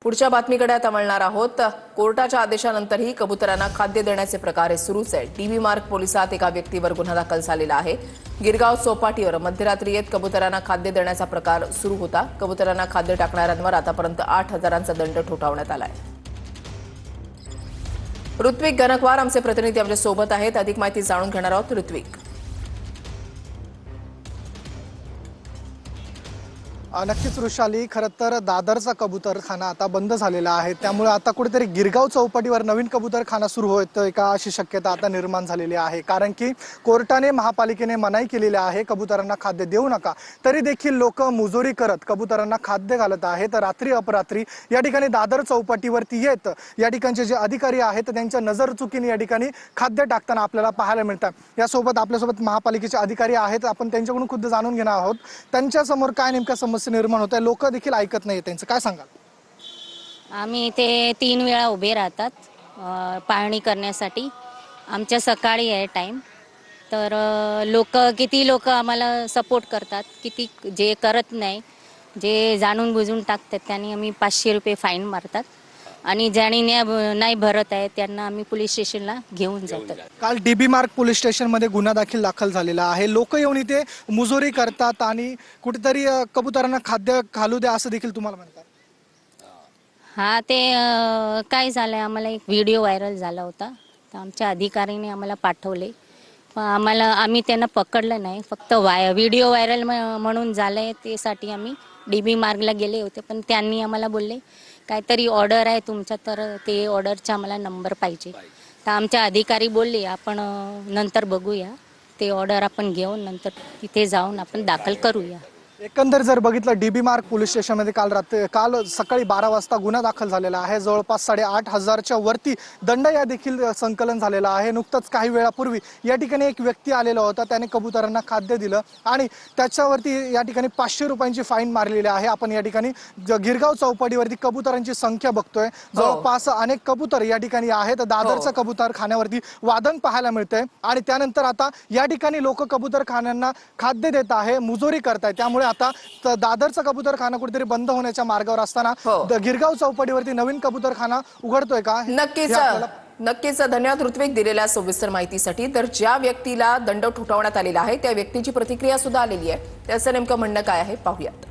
पुढच्या बातमीकडे आता वळणार आहोत। कोर्टाच्या आदेशानंतरही कबुतरांना खाद्य देण्याचे प्रकार सुरूच आहेत। टीव्ही मार्ग पोलिसात एका व्यक्तीवर गुन्हा दाखल झालेला आहे। गिरगाव चौपाटीवर मध्यरात्री येत कबुतरांना खाद्य देण्याचा प्रकार सुरू होता। कबुतरांना खाद्य टाकणाऱ्यांवर आतापर्यंत 8,000चा दंड ठोठावण्यात आलाय। ऋत्विक गणकवार आमचे प्रतिनिधी आमच्या सोबत आहेत, अधिक माहिती जाणून घेणार आहोत। ऋत्विक, नक्कीच वृषाली, खरं तर दादरचा कबूतरखाना आता बंद झालेला आहे, त्यामुळे आता कुठेतरी गिरगाव चौपाटीवर नवीन कबूतरखाना सुरू होतोय का अशी शक्यता आता निर्माण झालेली आहे। कारण की कोर्टाने महापालिकेने मनाई केलेली आहे कबूतरांना खाद्य देऊ नका, तरी देखील लोक मुजोरी करत कबूतरांना खाद्य घालत आहेत। रात्री अपरात्री या ठिकाणी दादर चौपाटीवरती येत या ठिकाणचे जे अधिकारी आहेत त्यांच्या नजर चुकीने या ठिकाणी खाद्य टाकताना आपल्याला पाहायला मिळतात। यासोबत आपल्यासोबत महापालिकेचे अधिकारी आहेत, आपण त्यांच्याकडून खुद्द जाणून घेणार आहोत त्यांच्या समोर काय नेमका समस्या निर्माण होत आहे, लोक देखील ऐकत नाही, त्यांचं काय सांगाल? आम्ही इथे 3 वेळा उभे राहतात पाहणी करण्यासाठी। आमच्या सकाळी आहे टाइम, तर किती लोक आम्हाला सपोर्ट करतात, किती जे करत नाही, जे जाणून बुजून टाकतात त्यांनी आम्ही 500 रुपये फाईन मारतात आणि ज्यांनी नाही भरत आहे त्यांना आम्ही पोलीस स्टेशनला घेऊन जातात। काल डीबी मार्ग पोलीस स्टेशनमध्ये गुन्हा दाखल झालेला आहे। लोक येऊन इथे मुजोरी करतात आणि कुठेतरी कबुतरांना खाद्य घालू द्या असं देखील तुम्हाला म्हणतात। हा, ते काय झालंय, आम्हाला एक व्हिडिओ व्हायरल झाला होता, तर आमच्या अधिकाऱ्याने आम्हाला पाठवले, पण आम्ही त्यांना पकडलं नाही, फक्त व्हिडिओ व्हायरल म्हणून झालंय त्यासाठी आम्ही डीबी मार्गला गेले होते। पण त्यांनी आम्हाला बोलले काहीतरी ऑर्डर आहे तुमचा, तर ते ऑर्डरचा आम्हाला नंबर पाहिजे। तर आमच्या अधिकारी बोलले आपण नंतर बघूया, ते ऑर्डर आपण घेऊन नंतर तिथे जाऊन आपण दाखल करूया। एकंदर जर बघितलं डीबी मार्ग पोलीस स्टेशनमध्ये काल सकाळी 12 वाजता गुन्हा दाखल झालेला आहे। जवळपास 8,500च्या वरती दंड या देखील संकलन झालेला आहे। नुकतंच काही वेळापूर्वी या ठिकाणी एक व्यक्ती आलेला होता, त्याने कबुतरांना खाद्य दिलं आणि त्याच्यावरती या ठिकाणी 500 रुपयांची फाईन मारलेली आहे। आपण या ठिकाणी गिरगाव चौपाटीवरती कबुतरांची संख्या बघतोय, जवळपास अनेक कबूतर या ठिकाणी आहेत। दादरचा कबूतरखान्यावरती वादन पाहायला मिळतंय आणि त्यानंतर आता या ठिकाणी लोक कबूतरखान्यांना खाद्य देत आहे, मुजोरी करतायत। त्यामुळे आता दादरचा कबूतरखाना कुठेतरी बंद होण्याच्या मार्गावर असताना गिरगाव चौपाटीवरती नवीन कबूतरखाना उघडतोय का? नक्कीच धन्यवाद ऋत्विक दिलेल्या सविस्तर माहितीसाठी। तर ज्या व्यक्तीला दंड ठोठावण्यात आलेला आहे त्या व्यक्तीची प्रतिक्रिया सुद्धा आलेली आहे, त्याचं नेमकं म्हणणं काय आहे पाहूयात।